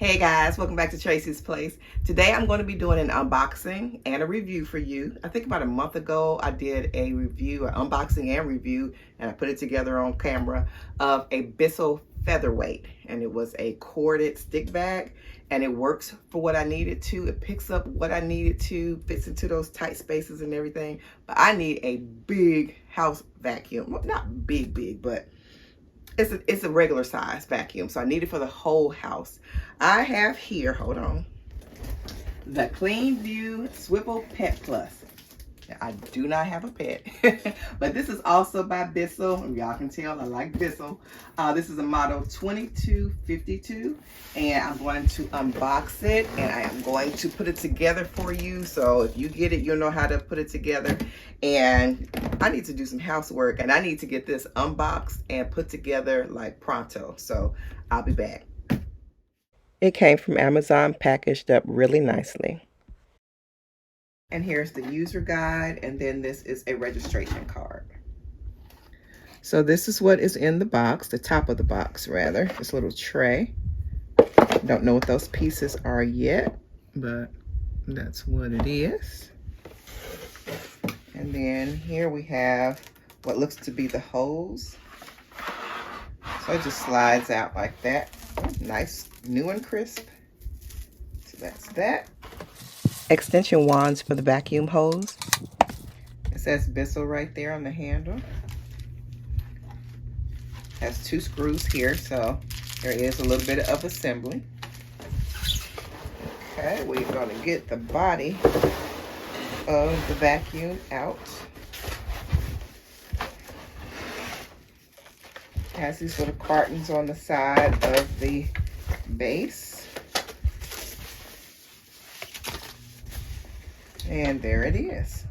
Hey guys, welcome back to Tracie's Place. Today I'm going to be doing an unboxing and a review for you. I think about a month ago I did a review, an unboxing and review, and I put it together on camera of a Bissell Featherweight. And it was a corded stick bag and it works for what I needed to. It picks up what I needed to, fits into those tight spaces and everything. But I need a big house vacuum. Well, not big, but it's a regular size vacuum, so I need it for the whole house. I have here, hold on, the Cleanview Swivel Pet Plus. I do not have a pet, but this is also by Bissell. Y'all can tell I like Bissell. This is a model 2252, and I'm going to unbox it, and I am going to put it together for you. So if you get it, you'll know how to put it together. And I need to do some housework, and I need to get this unboxed and put together like pronto. So I'll be back. It came from Amazon, packaged up really nicely. And here's the user guide, and then this is a registration card. So this is what is in the box, the top of the box rather, this little tray. Don't know what those pieces are yet, but that's what it is. And then here we have what looks to be the hose. So it just slides out like that. Nice, new and crisp. So that's that. Extension wands for the vacuum hose. It says Bissell right there on the handle. Has 2 screws here, so there is a little bit of assembly. Okay, we're gonna get the body of the vacuum out. It has these little cartons on the side of the base. And there it is.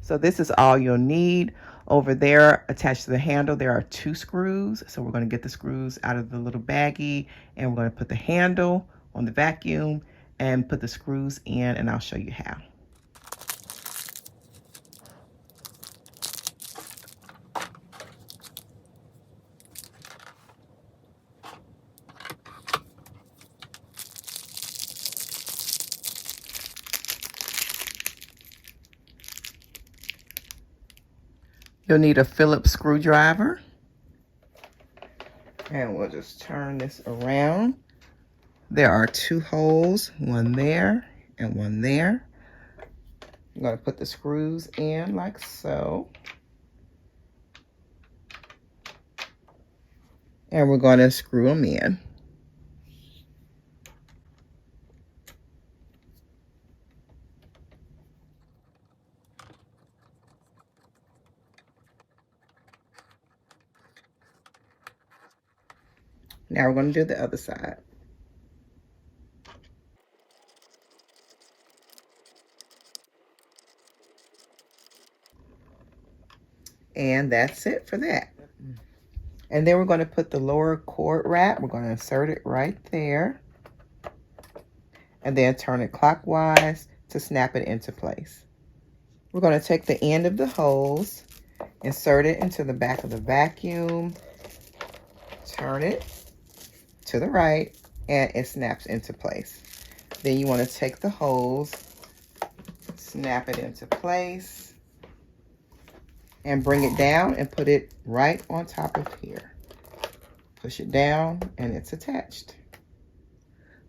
So this is all you'll need. Over there, attached to the handle, there are 2 screws. So we're going to get the screws out of the little baggie, and we're going to put the handle on the vacuum and put the screws in, and I'll show you how. You'll need a Phillips screwdriver. And we'll just turn this around. There are 2 holes, one there and one there. I'm going to put the screws in like so. And we're going to screw them in. Now we're going to do the other side. And that's it for that. And then we're going to put the lower cord wrap. We're going to insert it right there. And then turn it clockwise to snap it into place. We're going to take the end of the hose, insert it into the back of the vacuum, turn it to the right, and it snaps into place. Then you want to take the hose, snap it into place, and bring it down and put it right on top of here. Push it down and it's attached.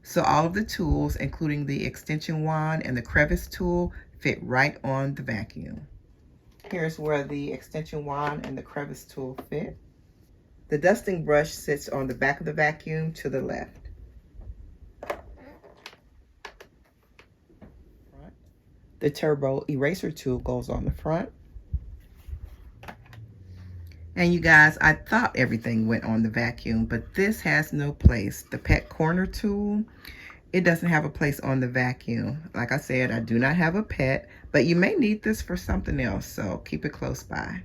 So all of the tools, including the extension wand and the crevice tool, fit right on the vacuum. Here's where the extension wand and the crevice tool fit. The dusting brush sits on the back of the vacuum to the left. The turbo eraser tool goes on the front. And you guys, I thought everything went on the vacuum, but this has no place. The pet corner tool, it doesn't have a place on the vacuum. Like I said, I do not have a pet, but you may need this for something else, so keep it close by.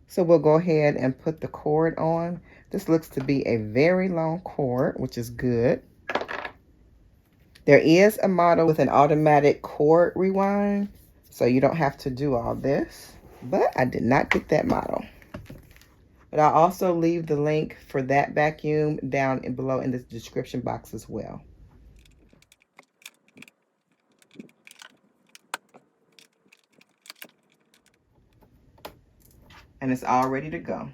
So we'll go ahead and put the cord on. This looks to be a very long cord, which is good. There is a model with an automatic cord rewind, so you don't have to do all this, but I did not get that model. But I'll also leave the link for that vacuum down below in the description box as well. And it's all ready to go.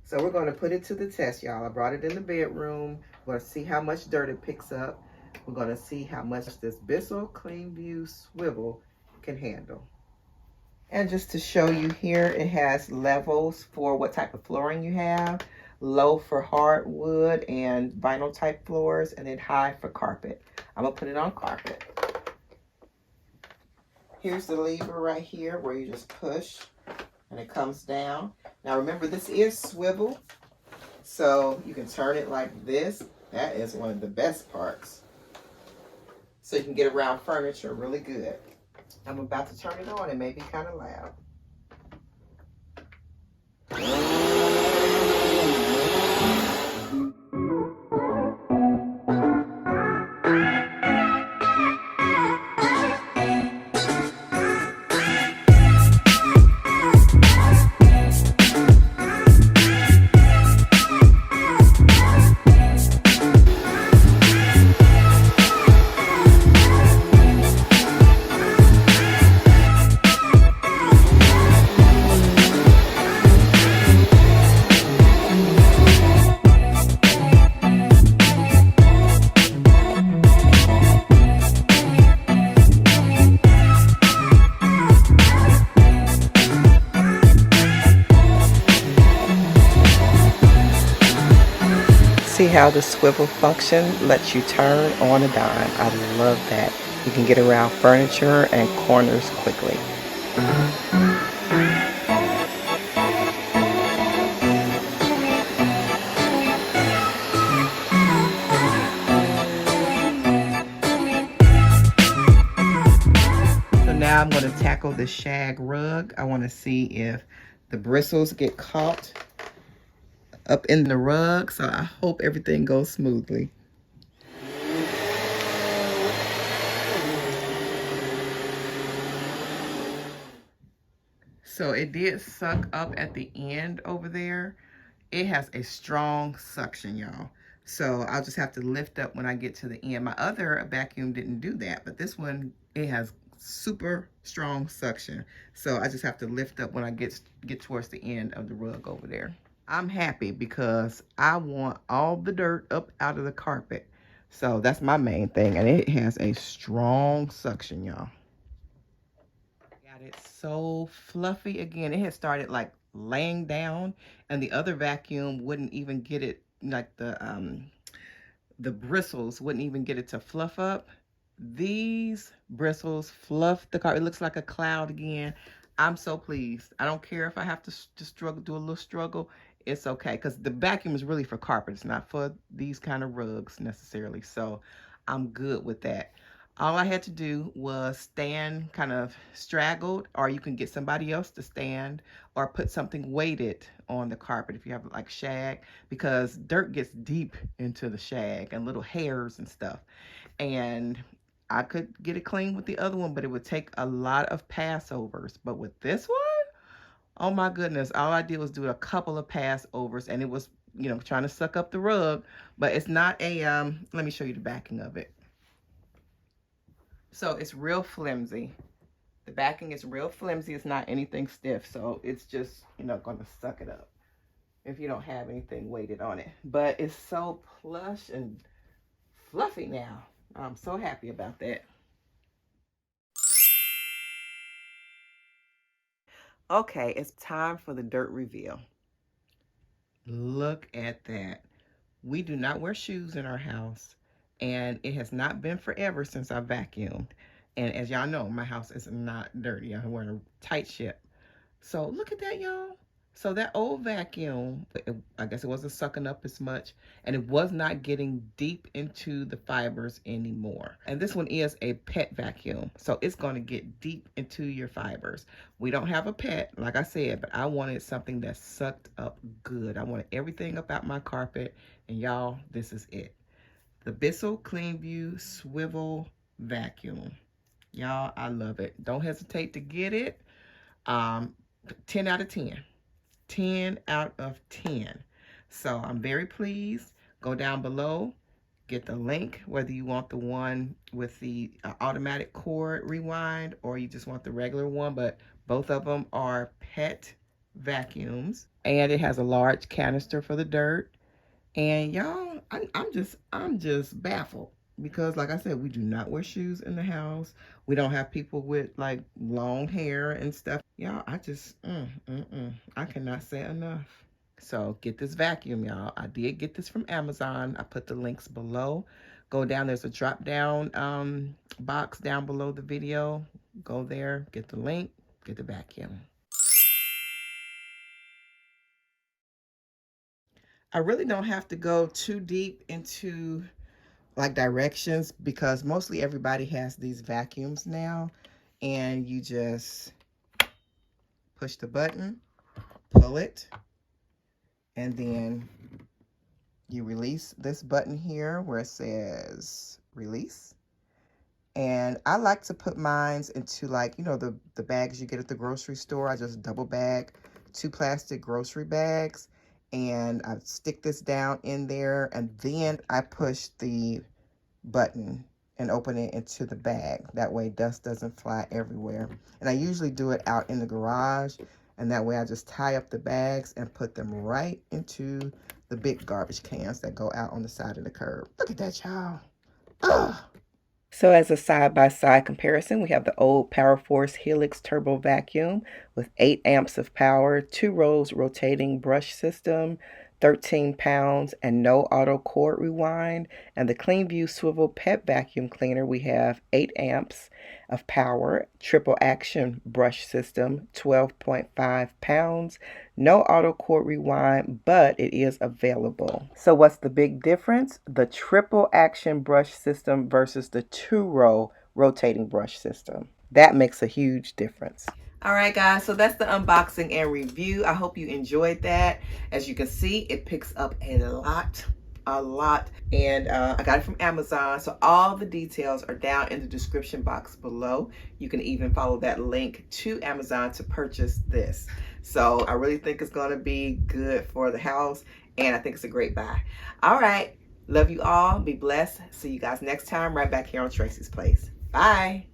So we're going to put it to the test, y'all. I brought it in the bedroom. We're going to see how much dirt it picks up. We're going to see how much this Bissell Cleanview Swivel can handle. And just to show you here, it has levels for what type of flooring you have. Low for hardwood and vinyl type floors, and then high for carpet. I'm going to put it on carpet. Here's the lever right here where you just push and it comes down. Now remember, this is swivel, so you can turn it like this. That is one of the best parts. So you can get around furniture really good. I'm about to turn it on. It may be kind of loud. See how the swivel function lets you turn on a dime. I love that. You can get around furniture and corners quickly. So now I'm going to tackle the shag rug. I want to see if the bristles get caught up in the rug, so I hope everything goes smoothly. So it did suck up at the end over there. It has a strong suction, y'all. So I'll just have to lift up when I get to the end. My other vacuum didn't do that, but this one, it has super strong suction. So I just have to lift up when I get towards the end of the rug over there. I'm happy because I want all the dirt up out of the carpet. So that's my main thing. And it has a strong suction, y'all. Got it so fluffy again. It had started like laying down, and the other vacuum wouldn't even get it, like the bristles wouldn't even get it to fluff up. These bristles fluff the car. It looks like a cloud again. I'm so pleased. I don't care if I have to just struggle, do a little struggle. It's okay, because the vacuum is really for carpet. It's not for these kind of rugs necessarily. So I'm good with that. All I had to do was stand kind of straggled, or you can get somebody else to stand or put something weighted on the carpet if you have like shag, because dirt gets deep into the shag and little hairs and stuff. And I could get it clean with the other one, but it would take a lot of passovers. But with this one, oh my goodness, all I did was do a couple of passovers, and it was, you know, trying to suck up the rug, but it's not a, let me show you the backing of it. So it's real flimsy. The backing is real flimsy. It's not anything stiff. So it's just, you know, going to suck it up if you don't have anything weighted on it. But it's so plush and fluffy now. I'm so happy about that. Okay, it's time for the dirt reveal. Look at that. We do not wear shoes in our house, and it has not been forever since I vacuumed. And as y'all know, my house is not dirty. I'm wearing a tight ship. So look at that, y'all. So that old vacuum, I guess it wasn't sucking up as much, and it was not getting deep into the fibers anymore. And this one is a pet vacuum, so it's going to get deep into your fibers. We don't have a pet, like I said, but I wanted something that sucked up good. I wanted everything up out my carpet, and y'all, this is it. The Bissell Cleanview Swivel Vacuum. Y'all, I love it. Don't hesitate to get it. 10 out of 10. 10 out of 10. So I'm very pleased. Go down below, get the link, whether you want the one with the automatic cord rewind or you just want the regular one, but both of them are pet vacuums. And it has a large canister for the dirt. And y'all, I'm just baffled because, like I said, we do not wear shoes in the house. We don't have people with like long hair and stuff. Y'all, I cannot say enough. So get this vacuum, y'all. I did get this from Amazon. I put the links below. Go down. There's a drop down box down below the video. Go there, get the link, get the vacuum. I really don't have to go too deep into like directions because mostly everybody has these vacuums now, and you just push the button, pull it, and then you release this button here where it says release. And I like to put mine into, like, you know, the bags you get at the grocery store. I just double bag 2 plastic grocery bags, and I stick this down in there, and then I push the button and open it into the bag. That way dust doesn't fly everywhere. And I usually do it out in the garage, and that way I just tie up the bags and put them right into the big garbage cans that go out on the side of the curb. Look at that, y'all. Ugh. So as a side-by-side comparison, we have the old Power Force Helix Turbo Vacuum with 8 amps of power, 2 rows rotating brush system, 13 pounds, and no auto cord rewind. And the Cleanview Swivel Pet Vacuum Cleaner, we have 8 amps of power, triple action brush system, 12.5 pounds, no auto cord rewind, but it is available. So what's the big difference? The triple action brush system versus the 2-row rotating brush system. That makes a huge difference. All right, guys, so that's the unboxing and review. I hope you enjoyed that. As you can see, it picks up a lot. And I got it from Amazon, so all the details are down in the description box below. You can even follow that link to Amazon to purchase this. So I really think it's going to be good for the house, and I think it's a great buy. All right, love you all. Be blessed. See you guys next time right back here on Tracie's Place. Bye.